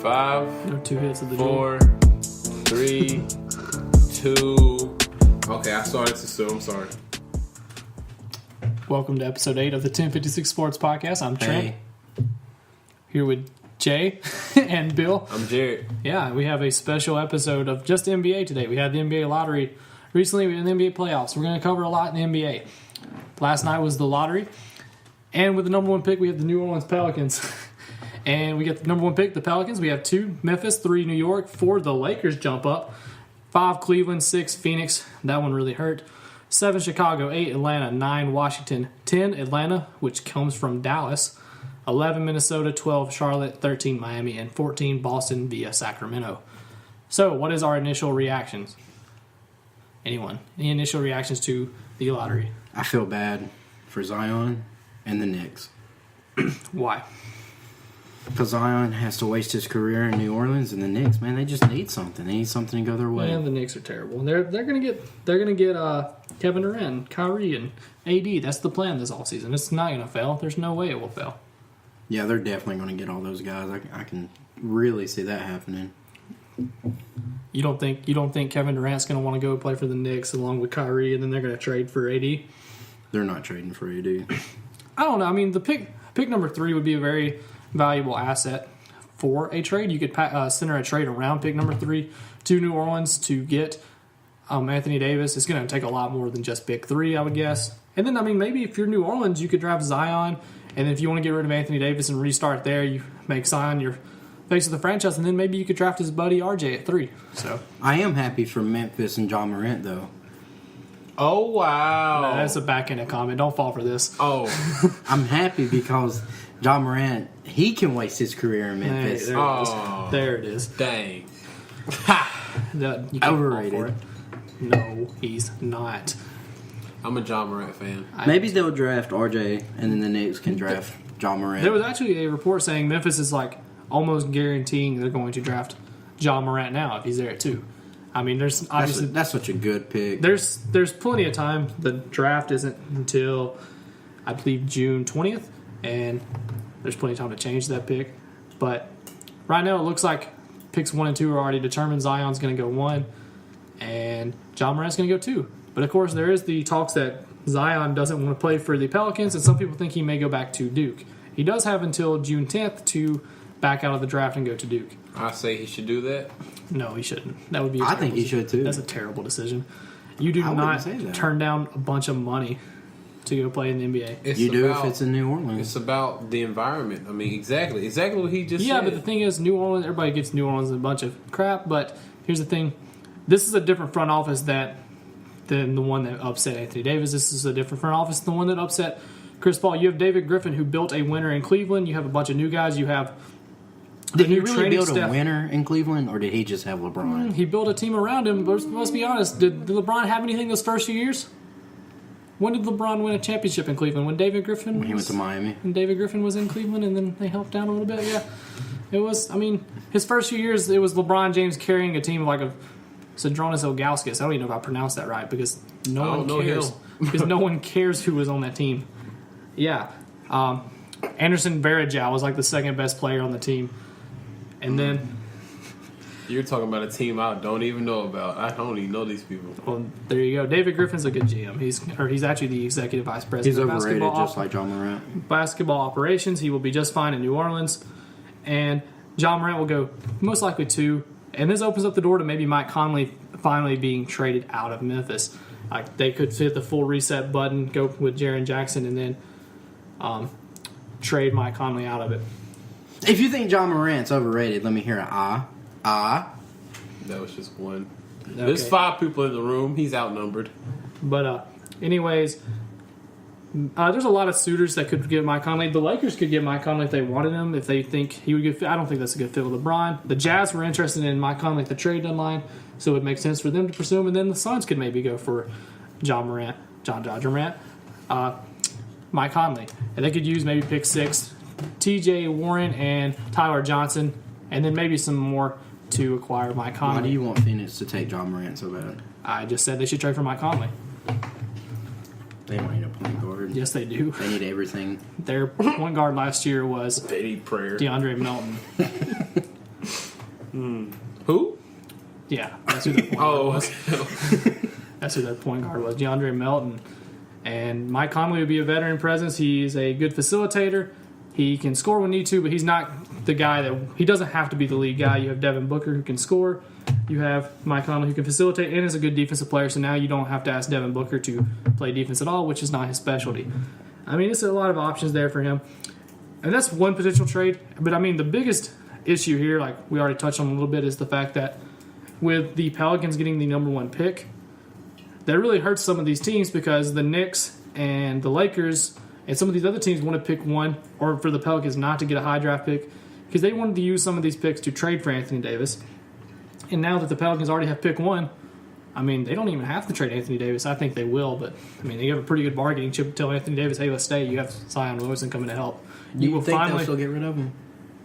5, No 2 hits of the 4, 3, 2. Okay, I started too soon. I'm sorry. Welcome to episode 8 of the 1056 Sports Podcast. I'm Trent. Hey. Here with Jay and Bill. I'm Jared. Yeah, we have a special episode of just NBA today. We had the NBA lottery recently. We had the NBA playoffs. We're going to cover a lot in the NBA. Last night was the lottery. And with the number 1 pick, we have the New Orleans Pelicans. And we get the number 1 pick, the Pelicans. We have 2 Memphis, 3 New York, 4 the Lakers jump up, 5 Cleveland, 6 Phoenix. That one really hurt. 7 Chicago, 8 Atlanta, 9 Washington, 10 Atlanta, which comes from Dallas, 11 Minnesota, 12 Charlotte, 13 Miami, and 14 Boston via Sacramento. So, what is our initial reactions? Anyone? Any initial reactions to the lottery? I feel bad for Zion and the Knicks. Why? Because Zion has to waste his career in New Orleans, and the Knicks, man, they just need something. They need something to go their way. And the Knicks are terrible. They're gonna get Kevin Durant, Kyrie, and AD. That's the plan this offseason. It's not gonna fail. There's no way it will fail. Yeah, they're definitely going to get all those guys. I can really see that happening. You don't think Kevin Durant's gonna want to go play for the Knicks along with Kyrie, and then they're gonna trade for AD? They're not trading for AD. I don't know. I mean, the pick number 3 would be a very valuable asset for a trade. You could center a trade around pick number 3 to New Orleans to get Anthony Davis. It's going to take a lot more than just pick 3, I would guess. And then, I mean, maybe if you're New Orleans, you could draft Zion, and if you want to get rid of Anthony Davis and restart there, you make Zion your face of the franchise, and then maybe you could draft his buddy RJ at 3. So I am happy for Memphis and John Morant, though. Oh, wow. no, that's a backhanded comment. Don't fall for this. Oh. I'm happy because John Morant, he can waste his career in Memphis. Oh. There it is. Dang. You can't fall Overrated. for it. No, he's not. I'm a John Morant fan. Maybe they'll draft RJ, and then the Knicks can draft John Morant. There was actually a report saying Memphis is like almost guaranteeing they're going to draft John Morant now if he's there at 2. I mean, there's obviously that's such a good pick. there's plenty of time. The draft isn't until I believe June 20th, and there's plenty of time to change that pick. But right now, it looks like picks 1 and 2 are already determined. Zion's going to go 1, and John Morant's going to go 2. But of course, there is the talks that Zion doesn't want to play for the Pelicans, and some people think he may go back to Duke. He does have until June 10th to back out of the draft and go to Duke. I say he should do that. No, he shouldn't. That would be. I think he should too. That's a terrible decision. You do I wouldn't not say that. turn down a bunch of money to go play in the NBA. It's You do about, if it's in New Orleans. It's about the environment. I mean, exactly what he just Yeah, said. but the thing is, New Orleans. Everybody gets New Orleans a bunch of crap. But here's the thing: this is a different front office than the one that upset Anthony Davis. This is a different front office than the one that upset Chris Paul. You have David Griffin, who built a winner in Cleveland. You have a bunch of new guys. You have. Did he new really training build staff. a winner in Cleveland, or did he just have LeBron? He built a team around him. But let's be honest. Did LeBron have anything those first few years? When did LeBron win a championship in Cleveland? When David Griffin When he went to Miami. When David Griffin was in Cleveland, and then they helped down a little bit. Yeah, it was. I mean, his first few years, it was LeBron James carrying a team like a Sadronis Ilgauskas. I don't even know if I pronounced that right because no one cares. Because no one cares who was on that team. Yeah, Anderson Varejao was like the second best player on the team, and then. You're talking about a team I don't even know about. I don't even know these people. Well, there you go. David Griffin's a good GM. He's actually the executive vice president. He's of overrated, basketball just like John Morant. Basketball operations. He will be just fine in New Orleans, and John Morant will go most likely 2. And this opens up the door to maybe Mike Conley finally being traded out of Memphis. Like they could hit the full reset button, go with Jaren Jackson, and then trade Mike Conley out of it. If you think John Morant's overrated, let me hear an That was just one. Okay. There's 5 people in the room. He's outnumbered. But anyways, there's a lot of suitors that could get Mike Conley. The Lakers could get Mike Conley if they wanted him, if they think he would get fit. I don't think that's a good fit with LeBron. The Jazz were interested in Mike Conley at the trade deadline, so it makes sense for them to pursue him. And then the Suns could maybe go for John Morant, Mike Conley. And they could use maybe pick 6, TJ Warren and Tyler Johnson, and then maybe some more to acquire Mike Conley. Why do you want Phoenix to take John Morant so bad? I just said they should trade for Mike Conley. They don't need a point guard. Yes, they do. They need everything. Their point guard last year was They need prayer. DeAndre Melton. Who? Yeah, that's who their point guard Oh, was. That's who their point guard was, DeAndre Melton. And Mike Conley would be a veteran presence. He's a good facilitator. He can score when need to, but he's not the guy that – he doesn't have to be the lead guy. You have Devin Booker who can score. You have Mike Conley who can facilitate and is a good defensive player, so now you don't have to ask Devin Booker to play defense at all, which is not his specialty. I mean, it's a lot of options there for him. And that's one potential trade. But, I mean, the biggest issue here, like we already touched on a little bit, is the fact that with the Pelicans getting the number 1 pick, that really hurts some of these teams because the Knicks and the Lakers and some of these other teams want to pick one, or for the Pelicans not to get a high draft pick, because they wanted to use some of these picks to trade for Anthony Davis. And now that the Pelicans already have pick 1, I mean, they don't even have to trade Anthony Davis. I think they will, but, I mean, they have a pretty good bargaining chip to tell Anthony Davis, hey, let's stay. You have Zion Williamson coming to help. You will think they'll still get rid of him?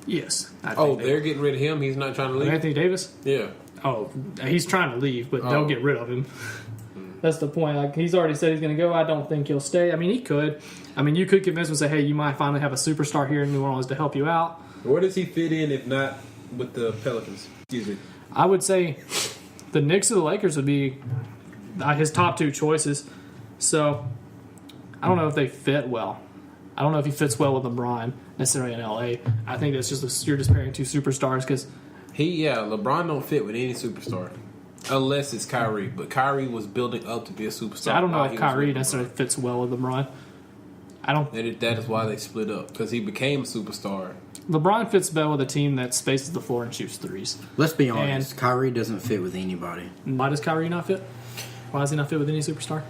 Yes. They're getting rid of him? He's not trying to leave? Anthony Davis? Yeah. Oh, he's trying to leave, but they'll get rid of him. That's the point. Like, he's already said he's going to go. I don't think he'll stay. I mean, he could. I mean, you could convince him and say, hey, you might finally have a superstar here in New Orleans to help you out. Where does he fit in if not with the Pelicans? Excuse me. I would say the Knicks or the Lakers would be his top 2 choices. So, I don't know if they fit well. I don't know if he fits well with LeBron necessarily in L.A. I think that's just you're just pairing 2 superstars because LeBron don't fit with any superstar. Unless it's Kyrie. But Kyrie was building up to be a superstar. I don't know if Kyrie necessarily fits well with LeBron. That is why they split up. Because he became a superstar. LeBron fits well with a team that spaces the floor and shoots threes. Let's be honest. Kyrie doesn't fit with anybody. Why does Kyrie not fit? Why does he not fit with any superstar?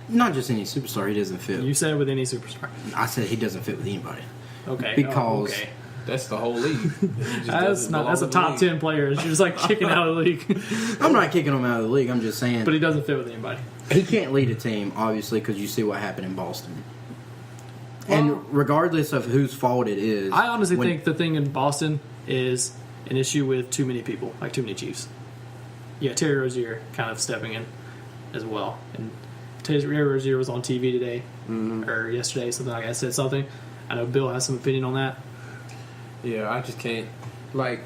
Not just any superstar. He doesn't fit. You said with any superstar. I said he doesn't fit with anybody. Okay. Because okay. That's the whole league. That's a top 10 player. You're just like kicking out of the league. I'm not kicking him out of the league. I'm just saying. But he doesn't fit with anybody. He can't lead a team, obviously, because you see what happened in Boston. And regardless of whose fault it is, I honestly think the thing in Boston is an issue with too many people, like too many Chiefs. Yeah, Terry Rozier kind of stepping in as well. And Terry Rozier was on TV today or yesterday, something like that. Said something. I know Bill has some opinion on that. Yeah, I just can't. Like,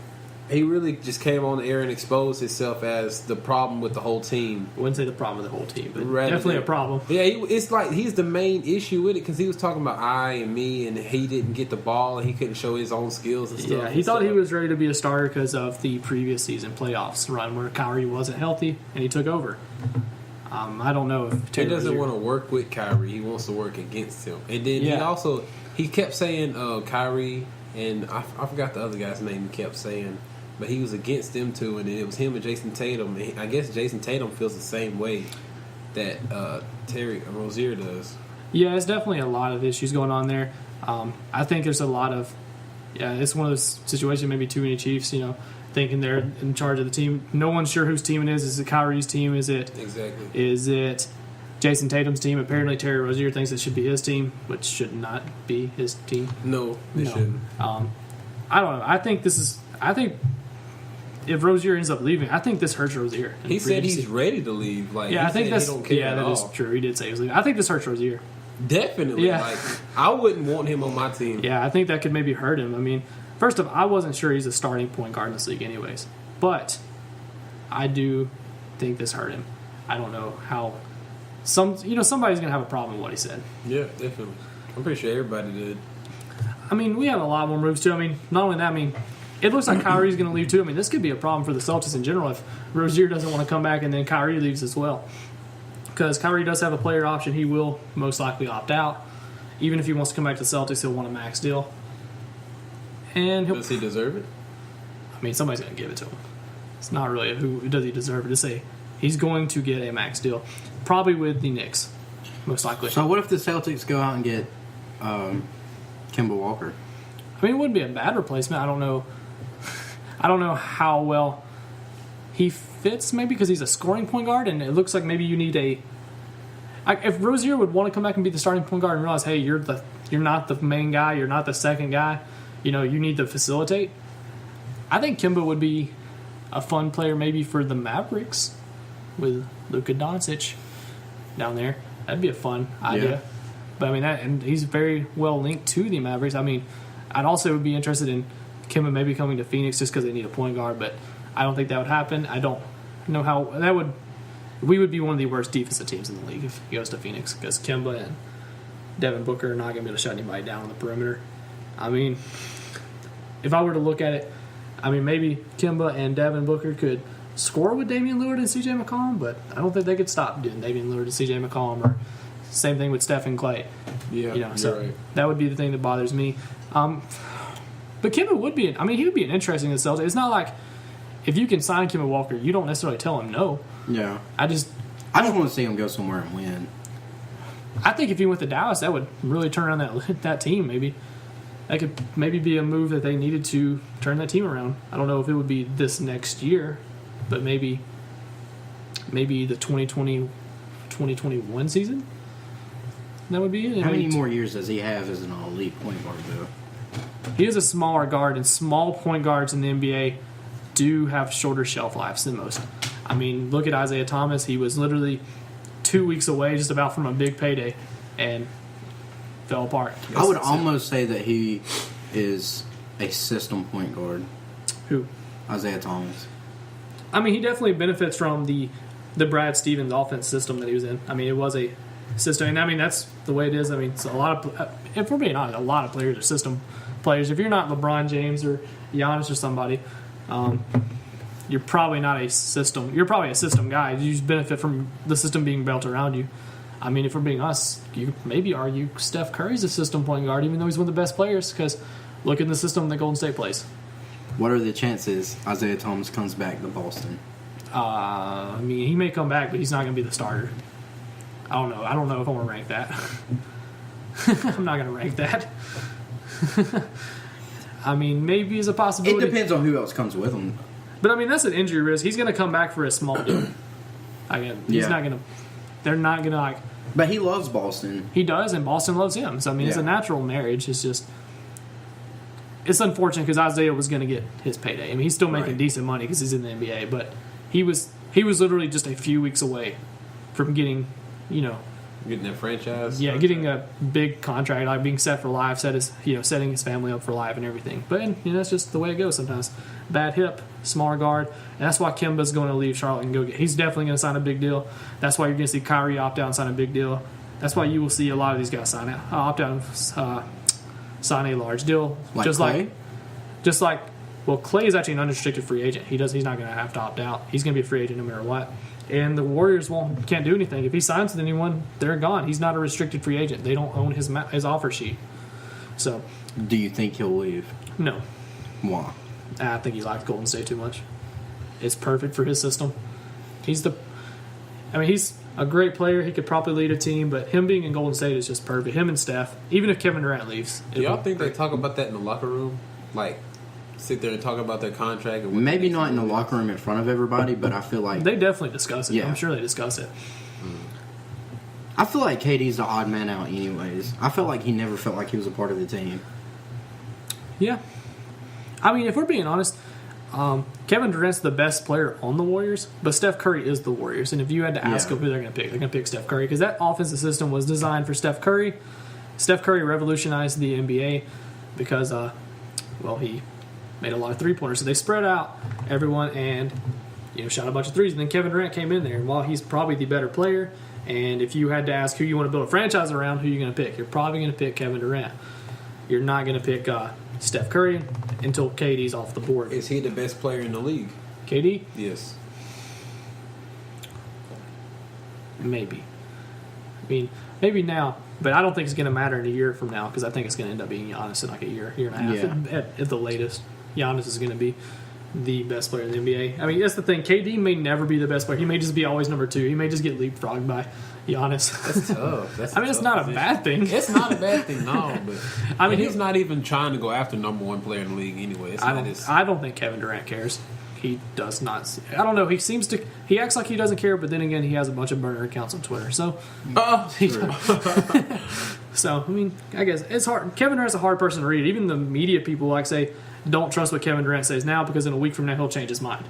he really just came on the air and exposed himself as the problem with the whole team. I wouldn't say the problem with the whole team, but definitely a problem. Yeah, it's like he's the main issue with it because he was talking about I and me, and he didn't get the ball, and he couldn't show his own skills and stuff. Yeah, he thought he was ready to be a starter because of the previous season playoffs run where Kyrie wasn't healthy, and he took over. I don't know if Terry doesn't want to work with Kyrie. He wants to work against him. And then he kept saying Kyrie, and I forgot the other guy's name he kept saying, but he was against them too, and then it was him and Jason Tatum. And I guess Jason Tatum feels the same way that Terry Rozier does. Yeah, it's definitely a lot of issues going on there. I think there's a lot of, it's one of those situations, maybe too many Chiefs, thinking they're in charge of the team. No one's sure whose team it is. Is it Kyrie's team? Is it Jason Tatum's team? Apparently Terry Rozier thinks it should be his team, which should not be his team. No, it shouldn't. I don't know. I think if Rozier ends up leaving, I think this hurts Rozier. He said he's ready to leave. I think that's that is true. He did say he was leaving. I think this hurts Rozier. Definitely. Yeah. Like, I wouldn't want him on my team. Yeah, I think that could maybe hurt him. I mean, first off, I wasn't sure he's a starting point guard in this league anyways. But I do think this hurt him. I don't know how somebody's going to have a problem with what he said. Yeah, definitely. I'm pretty sure everybody did. I mean, we have a lot more moves too. I mean, not only that, it looks like Kyrie's going to leave too. I mean, this could be a problem for the Celtics in general if Rozier doesn't want to come back and then Kyrie leaves as well. Because Kyrie does have a player option. He will most likely opt out. Even if he wants to come back to the Celtics, he'll want a max deal. And does he deserve it? I mean, somebody's going to give it to him. It's not really who does he deserve it to say. He's going to get a max deal. Probably with the Knicks, most likely. So what if the Celtics go out and get Kemba Walker? I mean, it wouldn't be a bad replacement. I don't know how well he fits, maybe because he's a scoring point guard, and it looks like maybe you need if Rozier would want to come back and be the starting point guard and realize, hey, you're not the main guy, you're not the second guy, you need to facilitate. I think Kemba would be a fun player maybe for the Mavericks with Luka Doncic down there. That'd be a fun idea. Yeah. But I mean, and he's very well linked to the Mavericks. I mean, I'd also be interested in Kemba maybe coming to Phoenix just because they need a point guard, but I don't think that would happen. I don't know how that would. We would be one of the worst defensive teams in the league if he goes to Phoenix because Kemba and Devin Booker are not going to be able to shut anybody down on the perimeter. I mean, if I were to look at it, I mean, maybe Kemba and Devin Booker could score with Damian Lillard and C.J. McCollum, but I don't think they could stop doing Damian Lillard and C.J. McCollum, or same thing with Steph and Clay. Yeah, so right. That would be the thing that bothers me. But Kemba would be, he would be an interesting in the Celtics. It's not like if you can sign Kemba Walker, you don't necessarily tell him no. Yeah. I just want to see him go somewhere and win. I think if he went to Dallas, that would really turn around that team. Maybe that could maybe be a move that they needed to turn that team around. I don't know if it would be this next year, but maybe the 2020-2021 season. That would be it. How many more years does he have as an elite point guard, though? He is a smaller guard, and small point guards in the NBA do have shorter shelf lives than most. I mean, look at Isaiah Thomas. He was literally 2 weeks away just about from a big payday and fell apart. I would almost say that he is a system point guard. Who? Isaiah Thomas. I mean, he definitely benefits from the Brad Stevens offense system that he was in. I mean, it was a system, and I mean, that's the way it is. I mean, it's a lot of, if we're being honest, a lot of players are system players. If you're not LeBron James or Giannis or somebody, you're probably not a system. You're probably a system guy. You just benefit from the system being built around you. I mean, if we're being honest, you could maybe argue Steph Curry's a system point guard, even though he's one of the best players, because look at the system that Golden State plays. What are the chances Isaiah Thomas comes back to Boston? I mean, he may come back, but he's not going to be the starter. I don't know. I don't know if I want to rank that. I'm not going to rank that. I mean, maybe is a possibility. It depends on who else comes with him. But I mean, that's an injury risk. He's going to come back for a small deal. He's not going to. They're not going to like. But he loves Boston. He does, and Boston loves him. So I mean, it's a natural marriage. It's just. It's unfortunate because Isaiah was going to get his payday. I mean, he's still making decent money because he's in the NBA, but he was literally just a few weeks away from getting, getting that franchise. Yeah, getting a big contract, like being set for life, setting his family up for life and everything. But that's just the way it goes sometimes. Bad hip, small guard, and that's why Kemba's going to leave Charlotte and go get. He's definitely going to sign a big deal. That's why you're going to see Kyrie opt out and sign a big deal. That's why you will see a lot of these guys opt out and sign a large deal. Clay? Well, Clay is actually an unrestricted free agent. He's not going to have to opt out. He's going to be a free agent no matter what. And the Warriors can't do anything. If he signs with anyone, they're gone. He's not a restricted free agent. They don't own his offer sheet. So, do you think he'll leave? No. Why? I think he likes Golden State too much. It's perfect for his system. He's a great player. He could probably lead a team, but him being in Golden State is just perfect. Him and Steph, even if Kevin Durant leaves. Do y'all think they talk about that in the locker room? Like, sit there and talk about their contract? And maybe not in the locker room in front of everybody, but I feel like... They definitely discuss it. Yeah. I'm sure they discuss it. I feel like KD's the odd man out anyways. I felt like he never felt like he was a part of the team. Yeah. I mean, if we're being honest, Kevin Durant's the best player on the Warriors, but Steph Curry is the Warriors. And if you had to ask them who they're going to pick, they're going to pick Steph Curry because that offensive system was designed for Steph Curry. Steph Curry revolutionized the NBA because, he made a lot of three-pointers. So they spread out everyone and, shot a bunch of threes. And then Kevin Durant came in there. And while he's probably the better player, and if you had to ask who you want to build a franchise around, who are you going to pick? You're probably going to pick Kevin Durant. You're not going to pick Steph Curry until KD's off the board. Is he the best player in the league? KD? Yes. Maybe. I mean, maybe now, but I don't think it's going to matter in a year from now because I think it's going to end up being Giannis in like a year and a half at the latest. Giannis is going to be the best player in the NBA. I mean, that's the thing. KD may never be the best player. He may just be always number 2. He may just get leapfrogged by Giannis. That's tough. It's not a bad thing. It's not a bad thing, no. But he's not even trying to go after number 1 player in the league anyway. I don't think Kevin Durant cares. He does not. I don't know. He acts like he doesn't care, but then again, he has a bunch of burner accounts on Twitter. So, so I mean, I guess it's hard. Kevin Durant's a hard person to read. Even the media people say, don't trust what Kevin Durant says now because in a week from now he'll change his mind.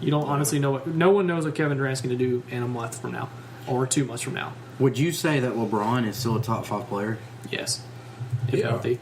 You don't honestly know no one knows what Kevin Durant's going to do in a month from now or 2 months from now. Would you say that LeBron is still a top 5 player? Yes, if healthy.